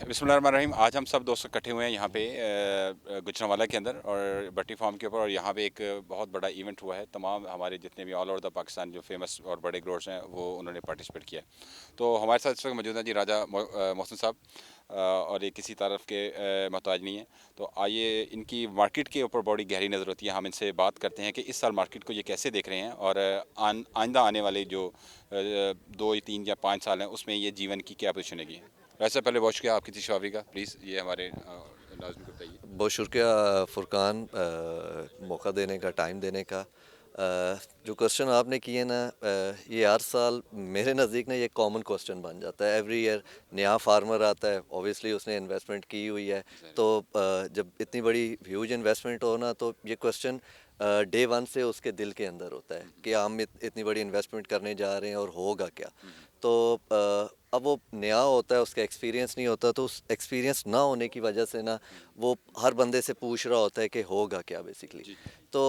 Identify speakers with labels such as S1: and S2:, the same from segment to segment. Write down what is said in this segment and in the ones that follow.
S1: बिस्मिल्लाहिर्रहमानिर्रहीम। आज हम सब दोस्त इकट्ठे हुए हैं यहाँ पे गुजरांवाला के अंदर और बट्टी फार्म के ऊपर, और यहाँ पे एक बहुत बड़ा इवेंट हुआ है। तमाम हमारे जितने भी ऑल ओवर द पाकिस्तान जो फेमस और बड़े ग्रोवर्स हैं वो उन्होंने पार्टिसिपेट किया है। तो हमारे साथ इस वक्त मौजूद हैं जी राजा मोहसिन साहब, और ये किसी तारफ़ के मोहताज नहीं है। तो आइए, इनकी मार्केट के ऊपर बड़ी गहरी नज़र होती है, हम इनसे बात करते हैं कि इस साल मार्केट को ये कैसे देख रहे हैं, और आइंदा आने वाले जो 2 3 या 5 साल हैं उसमें ये जीवन की क्या पोजीशन है। वैसे पहले बहुत शुक्रिया आपकी तशरीफ़ का, प्लीज़ ये हमारे नाज़रीन को बताइए।
S2: बहुत शुक्रिया फुरकान, मौका देने का, टाइम देने का। जो क्वेश्चन आपने किए ना, ये हर साल मेरे नज़दीक ना ये कॉमन क्वेश्चन बन जाता है। एवरी ईयर नया फार्मर आता है, ऑब्वियसली उसने इन्वेस्टमेंट की हुई है, तो जब इतनी बड़ी ह्यूज इन्वेस्टमेंट हो ना, तो ये क्वेश्चन डे वन से उसके दिल के अंदर होता है कि हम इतनी बड़ी इन्वेस्टमेंट करने जा रहे हैं और होगा क्या। तो अब वो नया होता है, उसका एक्सपीरियंस नहीं होता, तो उस एक्सपीरियंस ना होने की वजह से ना वो हर बंदे से पूछ रहा होता है कि होगा क्या बेसिकली। तो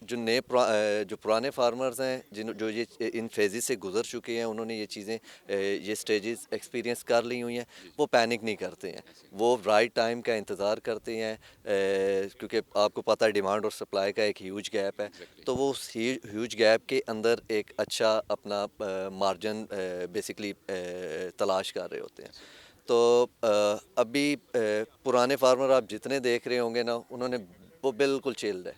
S2: जो पुराने फार्मर्स हैं, जो ये इन फेजेस से गुजर चुके हैं, उन्होंने ये चीज़ें, ये स्टेजेस एक्सपीरियंस कर ली हुई हैं, वो पैनिक नहीं करते हैं। वो राइट टाइम का इंतज़ार करते हैं, क्योंकि आपको पता है डिमांड और सप्लाई का एक ह्यूज गैप है। तो वो उस ह्यूज गैप के अंदर एक अच्छा अपना मार्जिन बेसिकली तलाश कर रहे होते हैं। तो अभी पुराने फार्मर आप जितने देख रहे होंगे ना, उन्होंने वो बिल्कुल चिल्ड है।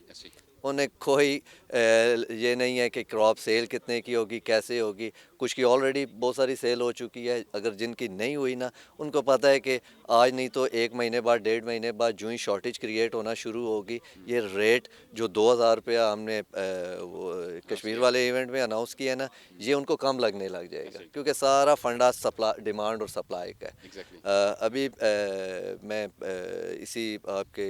S2: उन्हें कोई ये नहीं है कि क्रॉप सेल कितने की होगी, कैसे होगी। कुछ की ऑलरेडी बहुत सारी सेल हो चुकी है, अगर जिनकी नहीं हुई ना, उनको पता है कि आज नहीं तो 1 महीने बाद, 1.5 महीने बाद जो ही शॉर्टेज क्रिएट होना शुरू होगी, ये रेट जो 2,000 रुपया हमने वो कश्मीर वाले इवेंट में अनाउंस किया है ना, ये उनको कम लगने लग जाएगा, क्योंकि सारा फंडा डिमांड और सप्लाई का है। अभी मैं इसी आपके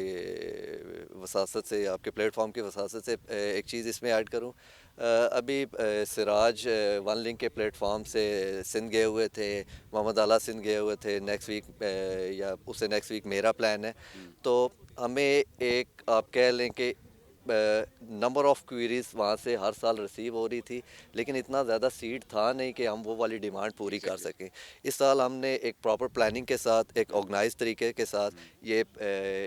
S2: वसासत से, आपके प्लेटफॉर्म की वसासत से एक चीज़ इसमें ऐड करूं। अभी सिराज वन लिंक के प्लेटफॉर्म से सिंध गए हुए थे, मोहम्मद आला सिंध गए हुए थे। नेक्स्ट वीक या उससे नेक्स्ट वीक मेरा प्लान है। तो हमें एक, आप कह लें कि नंबर ऑफ़ क्वेरीज वहाँ से हर साल रिसीव हो रही थी, लेकिन इतना ज़्यादा सीड था नहीं कि हम वो वाली डिमांड पूरी कर सकें। इस साल हमने एक प्रॉपर प्लानिंग के साथ, एक ऑर्गेनाइज तरीके के साथ ये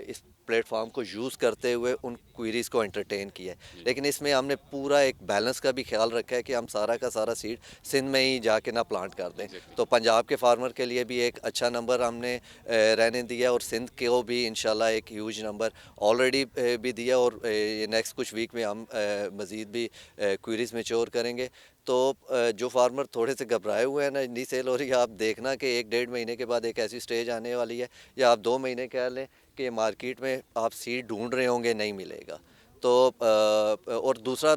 S2: इस प्लेटफॉर्म को यूज़ करते हुए उन क्वेरीज़ को एंटरटेन किया है। लेकिन इसमें हमने पूरा एक बैलेंस का भी ख्याल रखा है कि हम सारा का सारा सीड सिंध में ही जाके ना प्लांट कर दें। तो पंजाब के फार्मर के लिए भी एक अच्छा नंबर हमने रहने दिया, और सिंध को भी इंशाल्लाह एक ह्यूज नंबर ऑलरेडी भी दिया, और ये नेक्स्ट कुछ वीक में हम मज़ीद भी क्वेरीज़ मैच्योर करेंगे। तो जो फार्मर थोड़े से घबराए हुए हैं ना, नहीं सेल हो रही है, आप देखना कि 1 1.5 महीने के बाद एक ऐसी स्टेज आने वाली है, या आप 2 महीने कह लें कि मार्केट में आप सीड ढूंढ रहे होंगे, नहीं मिलेगा। तो और दूसरा,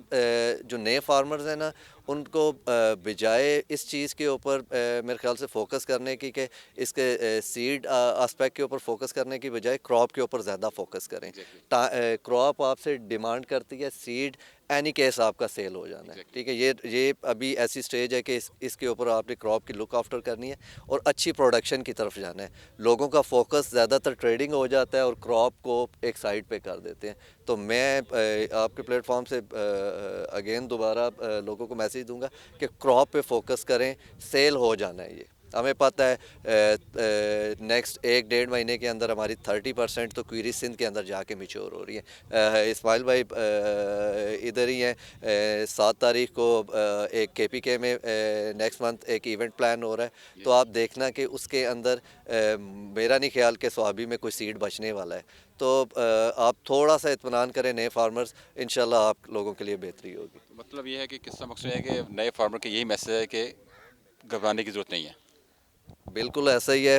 S2: जो नए फार्मर्स हैं ना, उनको बजाय इस चीज़ के ऊपर मेरे ख्याल से फोकस करने की, कि इसके सीड एस्पेक्ट के ऊपर फोकस करने की बजाय क्रॉप के ऊपर ज़्यादा फोकस करें। क्रॉप आपसे डिमांड करती है, सीड एनी केस आपका सेल हो जाना है। ठीक है, ये अभी ऐसी स्टेज है कि इसके ऊपर आपने क्रॉप की लुक आफ्टर करनी है और अच्छी प्रोडक्शन की तरफ जाना है। लोगों का फोकस ज़्यादातर ट्रेडिंग हो जाता है और क्रॉप को एक साइड पे कर देते हैं। तो मैं आपके प्लेटफॉर्म से अगेन दोबारा लोगों को मैसेज दूंगा कि क्रॉप पे फोकस करें, सेल हो जाना है। ये हमें पता है, नेक्स्ट 1 1.5 महीने के अंदर हमारी 30% तो क्वेरी सिंध के अंदर जाके मिच्योर हो रही है। इस्माइल भाई इधर ही हैं। 7 तारीख को एक KPK में नेक्स्ट मंथ एक इवेंट प्लान हो रहा है, तो आप देखना कि उसके अंदर मेरा नहीं ख्याल कि स्वाबी में कोई सीड बचने वाला है। तो आप थोड़ा सा इत्मीनान करें नए फार्मर्स, इंशाल्लाह आप लोगों के लिए बेहतरी होगी।
S1: मतलब ये है कि किस्सा मकसद है कि नए फार्मर के यही मैसेज है कि घबराने की ज़रूरत नहीं है।
S2: बिल्कुल ऐसा ही है।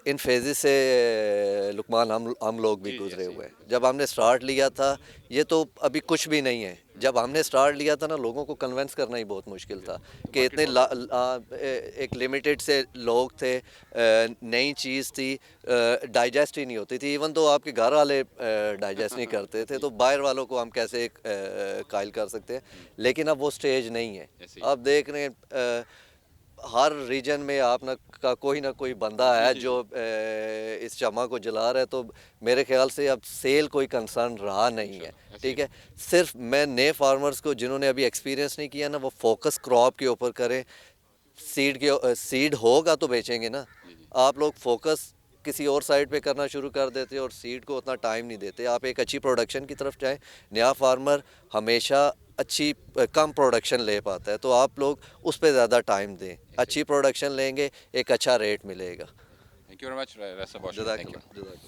S2: इन फेजेस से लुकमान हम लोग भी गुजरे हुए हैं। जब हमने स्टार्ट लिया था, ये तो अभी कुछ भी नहीं है। जब हमने स्टार्ट लिया था ना, लोगों को कन्विंस करना ही बहुत मुश्किल था कि इतने एक लिमिटेड से लोग थे, नई चीज़ थी, डाइजेस्ट ही नहीं होती थी। इवन तो आपके घर वाले डाइजेस्ट नहीं करते थे, तो बाहर वालों को हम कैसे कायल कर सकते हैं। लेकिन अब वो स्टेज नहीं है। आप देख रहे हैं, हर रीजन में आप का कोई ना कोई बंदा है जो इस शमा को जला रहा है। तो मेरे ख्याल से अब सेल कोई कंसर्न रहा नहीं है। ठीक है, सिर्फ मैं नए फार्मर्स को जिन्होंने अभी एक्सपीरियंस नहीं किया ना, वो फोकस क्रॉप के ऊपर करें। सीड होगा तो बेचेंगे ना। आप लोग फोकस کسی اور سائٹ پہ کرنا شروع کر دیتے اور سیڈ کو اتنا ٹائم نہیں دیتے. آپ ایک اچھی پروڈکشن کی طرف جائیں. نیا فارمر ہمیشہ اچھی کم پروڈکشن لے پاتا ہے, تو آپ لوگ اس پہ زیادہ ٹائم دیں. اچھی پروڈکشن لیں گے, ایک اچھا ریٹ ملے گا.
S1: Thank you very much.
S2: جزاک اللہ.